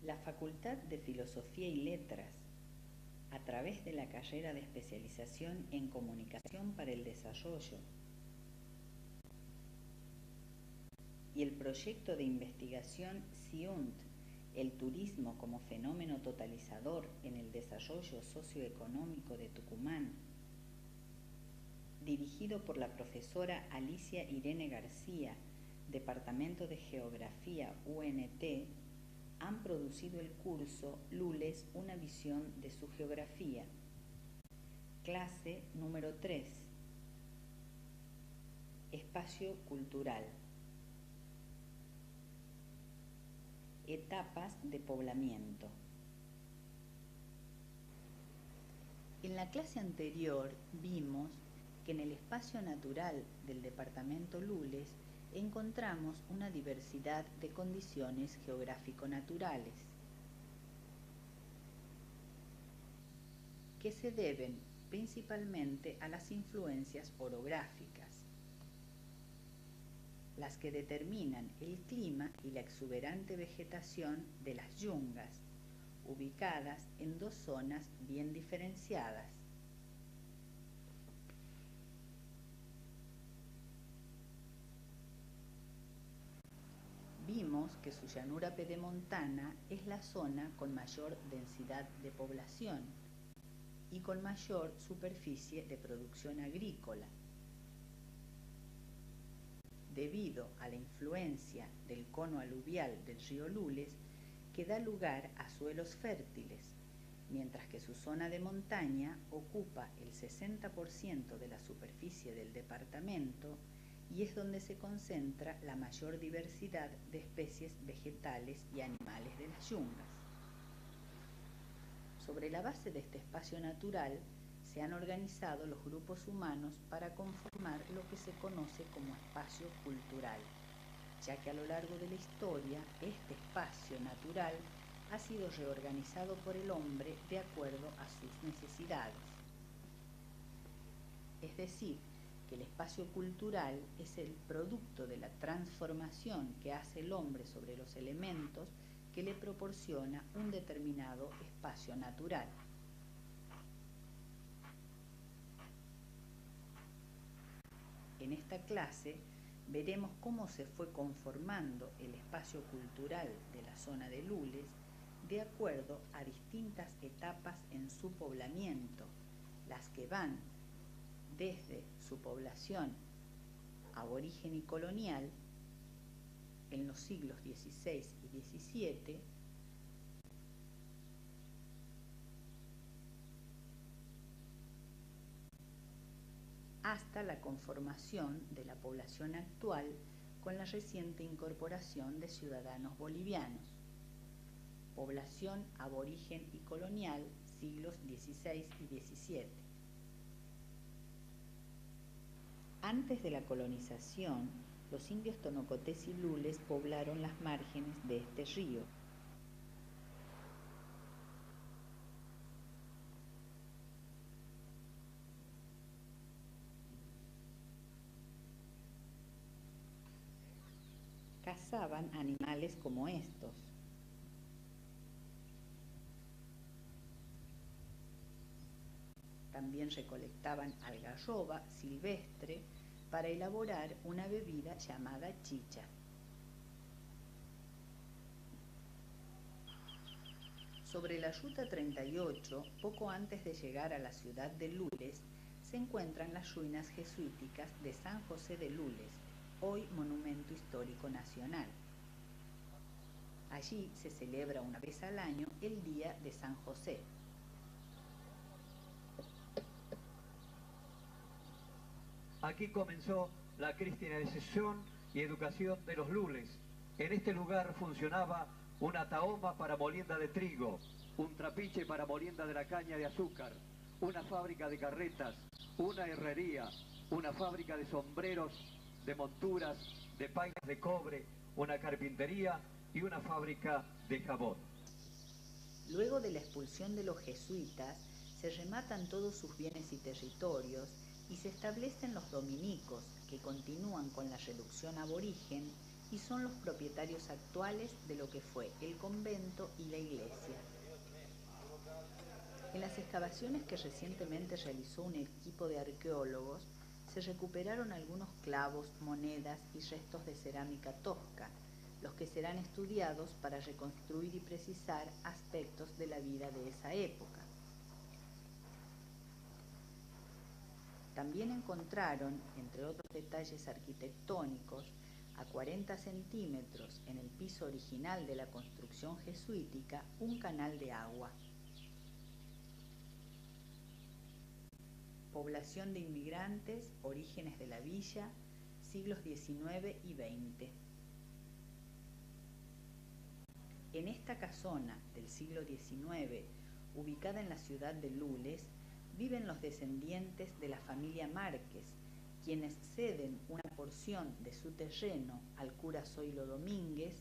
la Facultad de Filosofía y Letras, a través de la carrera de especialización en Comunicación para el Desarrollo y el proyecto de investigación SIUNT, el turismo como fenómeno totalizador en el desarrollo socioeconómico de Tucumán, dirigido por la profesora Alicia Irene García, Departamento de Geografía UNT, han producido el curso Lules, una visión de su geografía. Clase número 3. Espacio cultural. Etapas de poblamiento. En la clase anterior vimos que en el espacio natural del departamento Lules encontramos una diversidad de condiciones geográfico-naturales que se deben principalmente a las influencias orográficas, las que determinan el clima y la exuberante vegetación de las yungas, ubicadas en dos zonas bien diferenciadas. Vimos que su llanura pedemontana es la zona con mayor densidad de población y con mayor superficie de producción agrícola, debido a la influencia del cono aluvial del río Lules, que da lugar a suelos fértiles, mientras que su zona de montaña ocupa el 60% de la superficie del departamento y es donde se concentra la mayor diversidad de especies vegetales y animales de las yungas. Sobre la base de este espacio natural se han organizado los grupos humanos para conformar lo que se conoce como espacio cultural, ya que a lo largo de la historia este espacio natural ha sido reorganizado por el hombre de acuerdo a sus necesidades. Es decir, que el espacio cultural es el producto de la transformación que hace el hombre sobre los elementos que le proporciona un determinado espacio natural. En esta clase veremos cómo se fue conformando el espacio cultural de la zona de Lules de acuerdo a distintas etapas en su poblamiento, las que van desde su población aborigen y colonial en los siglos XVI y XVII, hasta la conformación de la población actual con la reciente incorporación de ciudadanos bolivianos. Población aborigen y colonial, siglos XVI y XVII. Antes de la colonización, los indios tonocotés y lules poblaron las márgenes de este río. Cazaban animales como estos. También recolectaban algarroba silvestre para elaborar una bebida llamada chicha. Sobre la Ruta 38, poco antes de llegar a la ciudad de Lules, se encuentran las ruinas jesuíticas de San José de Lules, hoy Monumento Histórico Nacional. Allí se celebra una vez al año el Día de San José. Aquí comenzó la cristianización y educación de los lules. En este lugar funcionaba una taoma para molienda de trigo, un trapiche para molienda de la caña de azúcar, una fábrica de carretas, una herrería, una fábrica de sombreros, de monturas, de pailas de cobre, una carpintería y una fábrica de jabón. Luego de la expulsión de los jesuitas, se rematan todos sus bienes y territorios y se establecen los dominicos, que continúan con la reducción aborigen y son los propietarios actuales de lo que fue el convento y la iglesia. En las excavaciones que recientemente realizó un equipo de arqueólogos, se recuperaron algunos clavos, monedas y restos de cerámica tosca, los que serán estudiados para reconstruir y precisar aspectos de la vida de esa época. También encontraron, entre otros detalles arquitectónicos, a 40 centímetros en el piso original de la construcción jesuítica, un canal de agua. Población de inmigrantes, orígenes de la villa, siglos XIX y XX. En esta casona del siglo XIX, ubicada en la ciudad de Lules, viven los descendientes de la familia Márquez, quienes ceden una porción de su terreno al cura Zoilo Domínguez,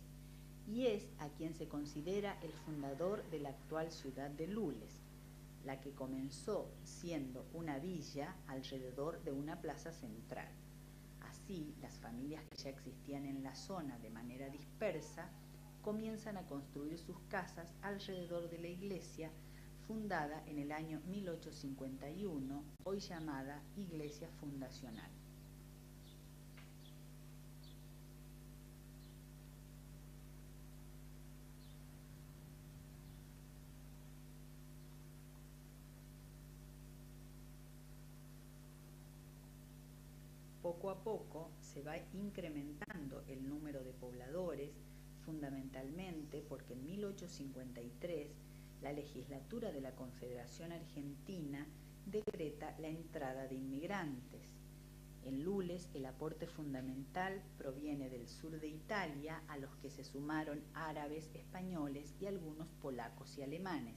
y es a quien se considera el fundador de la actual ciudad de Lules, la que comenzó siendo una villa alrededor de una plaza central. Así, las familias que ya existían en la zona de manera dispersa comienzan a construir sus casas alrededor de la iglesia, fundada en el año 1851, hoy llamada Iglesia Fundacional. Poco a poco se va incrementando el número de pobladores, fundamentalmente porque en 1853 la legislatura de la Confederación Argentina decreta la entrada de inmigrantes. En Lules el aporte fundamental proviene del sur de Italia, a los que se sumaron árabes, españoles y algunos polacos y alemanes,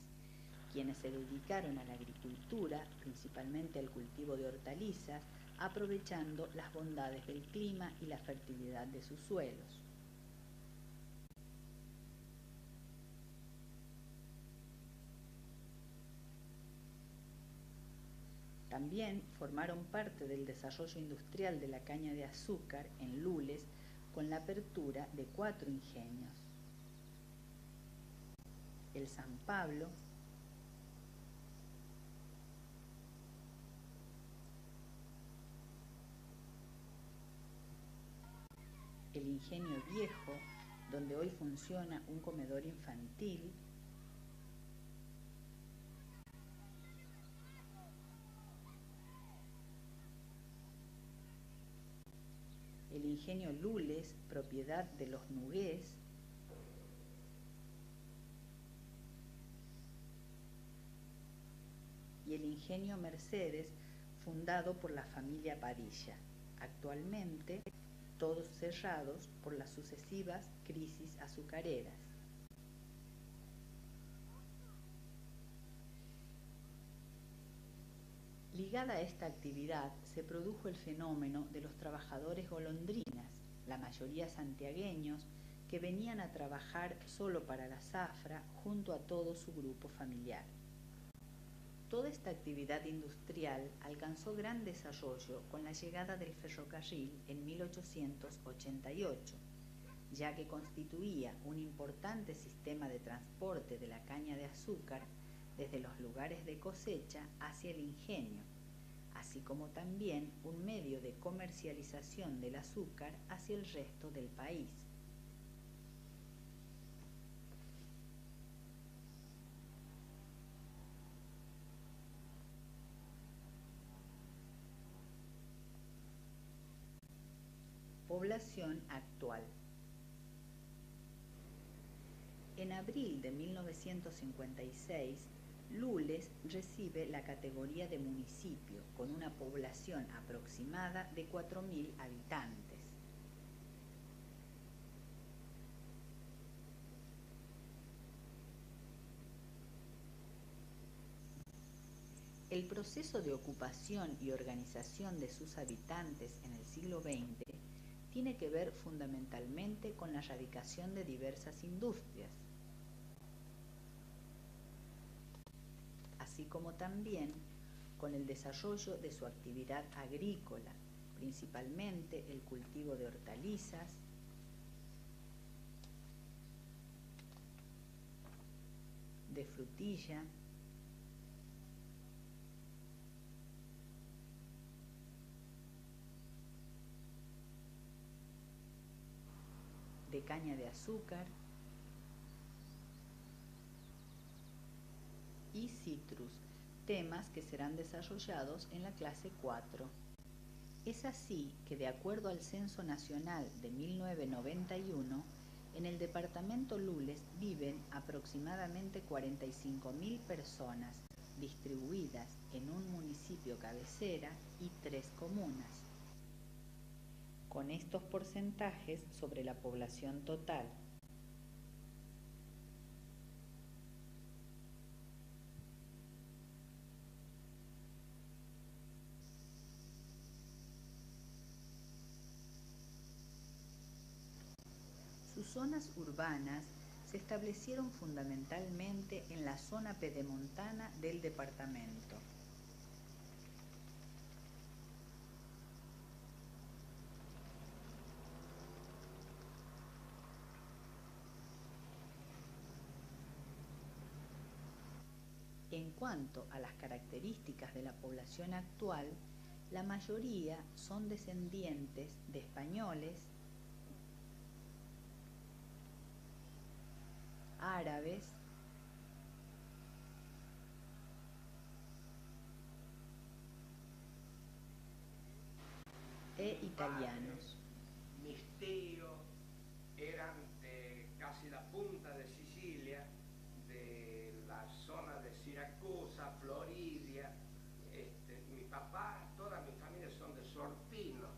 quienes se dedicaron a la agricultura, principalmente al cultivo de hortalizas, aprovechando las bondades del clima y la fertilidad de sus suelos. También formaron parte del desarrollo industrial de la caña de azúcar en Lules con la apertura de 4 ingenios: el San Pablo, el Ingenio Viejo, donde hoy funciona un comedor infantil, el Ingenio Lules, propiedad de los Nugués, y el Ingenio Mercedes, fundado por la familia Padilla, actualmente todos cerrados por las sucesivas crisis azucareras. Ligada a esta actividad se produjo el fenómeno de los trabajadores golondrinas, la mayoría santiagueños, que venían a trabajar solo para la zafra junto a todo su grupo familiar. Toda esta actividad industrial alcanzó gran desarrollo con la llegada del ferrocarril en 1888, ya que constituía un importante sistema de transporte de la caña de azúcar desde los lugares de cosecha hacia el ingenio, así como también un medio de comercialización del azúcar hacia el resto del país. Población actual. En abril de 1956, Lules recibe la categoría de municipio con una población aproximada de 4.000 habitantes. El proceso de ocupación y organización de sus habitantes en el siglo XX tiene que ver fundamentalmente con la radicación de diversas industrias, así como también con el desarrollo de su actividad agrícola, principalmente el cultivo de hortalizas, de frutilla, de caña de azúcar y citrus, temas que serán desarrollados en la clase 4. Es así que, de acuerdo al Censo Nacional de 1991, en el departamento Lules viven aproximadamente 45.000 personas, distribuidas en un municipio cabecera y 3 comunas. Con estos porcentajes sobre la población total. Sus zonas urbanas se establecieron fundamentalmente en la zona pedemontana del departamento. En cuanto a las características de la población actual, la mayoría son descendientes de españoles, árabes, e italianos. Mis tíos eran de casi la punta de Sicilia, de la zona de Siracusa, Floridia. Mi papá, toda mi familia son de Sortino,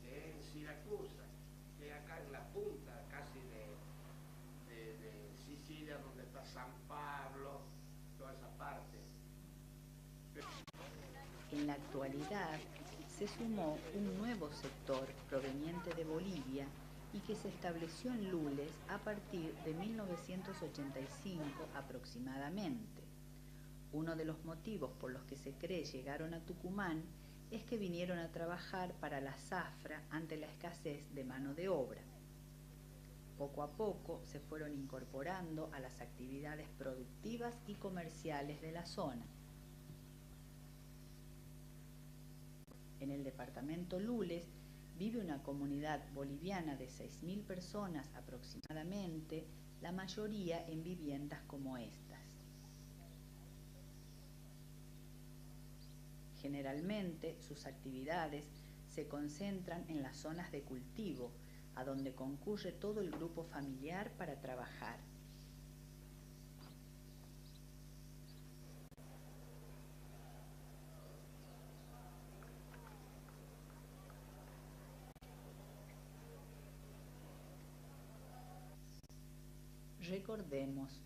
que es en Siracusa, que es acá en la punta casi de Sicilia, donde está San Pablo, toda esa parte. En la actualidad se sumó un nuevo sector proveniente de Bolivia y que se estableció en Lules a partir de 1985 aproximadamente. Uno de los motivos por los que se cree llegaron a Tucumán es que vinieron a trabajar para la zafra ante la escasez de mano de obra. Poco a poco se fueron incorporando a las actividades productivas y comerciales de la zona. En el departamento Lules vive una comunidad boliviana de 6.000 personas aproximadamente, la mayoría en viviendas como estas. Generalmente sus actividades se concentran en las zonas de cultivo, a donde concurre todo el grupo familiar para trabajar. Recordemos.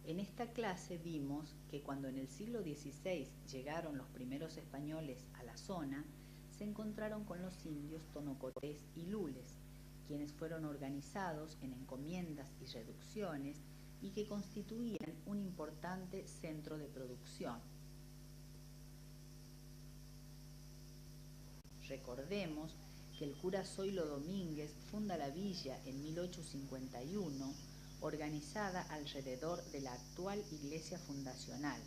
En esta clase vimos que cuando en el siglo XVI llegaron los primeros españoles a la zona, se encontraron con los indios tonocotés y lules, quienes fueron organizados en encomiendas y reducciones y que constituían un importante centro de producción. Recordemos que el cura Zoilo Domínguez funda la villa en 1851, organizada alrededor de la actual iglesia fundacional.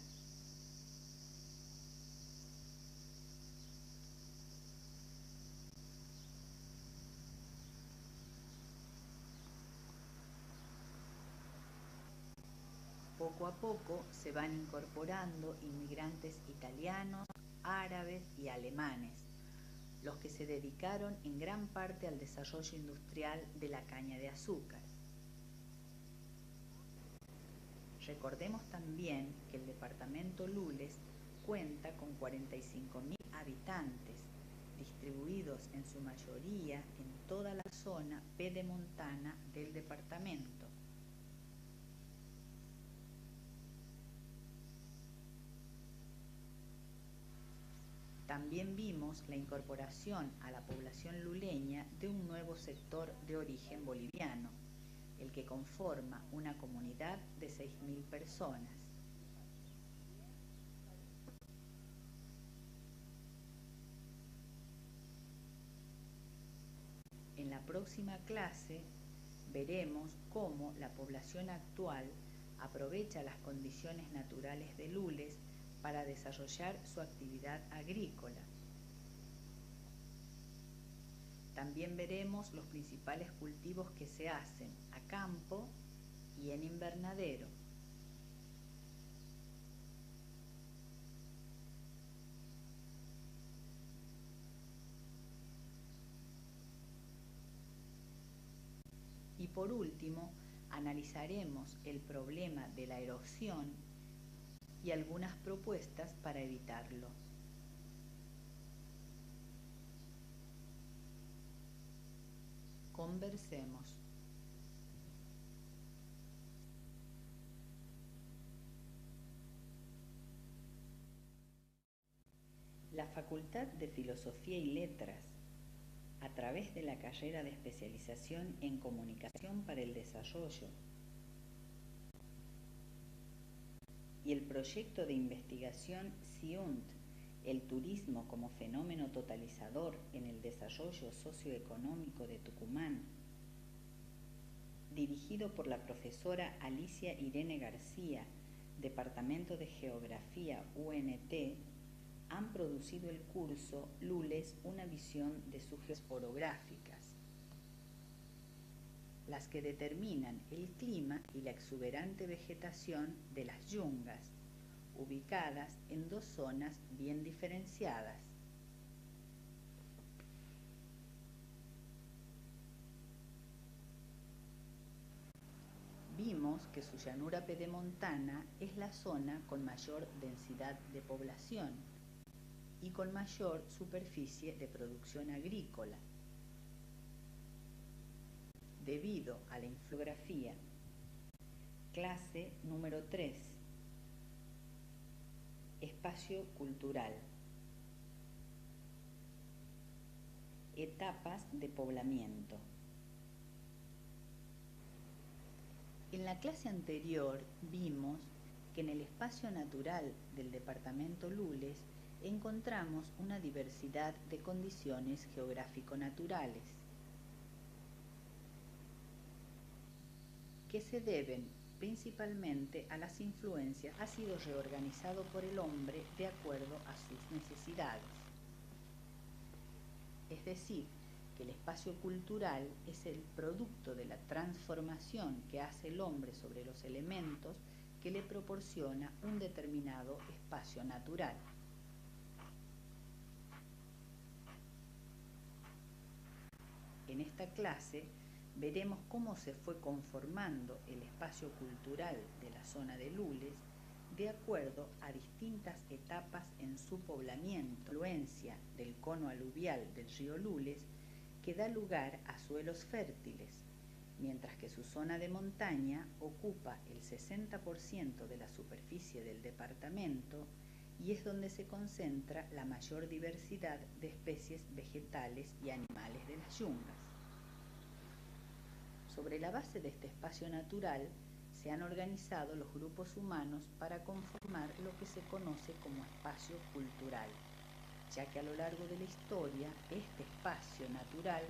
Poco a poco se van incorporando inmigrantes italianos, árabes y alemanes, los que se dedicaron en gran parte al desarrollo industrial de la caña de azúcar. Recordemos también que el departamento Lules cuenta con 45.000 habitantes, distribuidos en su mayoría en toda la zona pedemontana del departamento. También vimos la incorporación a la población luleña de un nuevo sector de origen boliviano, el que conforma una comunidad de 6.000 personas. En la próxima clase veremos cómo la población actual aprovecha las condiciones naturales de Lules para desarrollar su actividad agrícola. También veremos los principales cultivos que se hacen a campo y en invernadero. Y por último, analizaremos el problema de la erosión y algunas propuestas para evitarlo. Conversemos. La Facultad de Filosofía y Letras, a través de la carrera de especialización en Comunicación para el Desarrollo y el proyecto de investigación SIUNT, el turismo como fenómeno totalizador en el desarrollo socioeconómico de Tucumán, dirigido por la profesora Alicia Irene García, Departamento de Geografía UNT, han producido el curso Lules, una visión de sus orográficas, las que determinan el clima y la exuberante vegetación de las yungas, ubicadas en dos zonas bien diferenciadas. Vimos que su llanura pedemontana es la zona con mayor densidad de población y con mayor superficie de producción agrícola, debido a la infografía. Clase número 3. Espacio cultural. Etapas de poblamiento. En la clase anterior vimos que en el espacio natural del departamento Lules encontramos una diversidad de condiciones geográfico-naturales que se deben principalmente a las influencias. Ha sido reorganizado por el hombre de acuerdo a sus necesidades. Es decir, que el espacio cultural es el producto de la transformación que hace el hombre sobre los elementos que le proporciona un determinado espacio natural. En esta clase veremos cómo se fue conformando el espacio cultural de la zona de Lules de acuerdo a distintas etapas en su poblamiento, influencia del cono aluvial del río Lules que da lugar a suelos fértiles, mientras que su zona de montaña ocupa el 60% de la superficie del departamento y es donde se concentra la mayor diversidad de especies vegetales y animales de las yungas. Sobre la base de este espacio natural se han organizado los grupos humanos para conformar lo que se conoce como espacio cultural, ya que a lo largo de la historia este espacio natural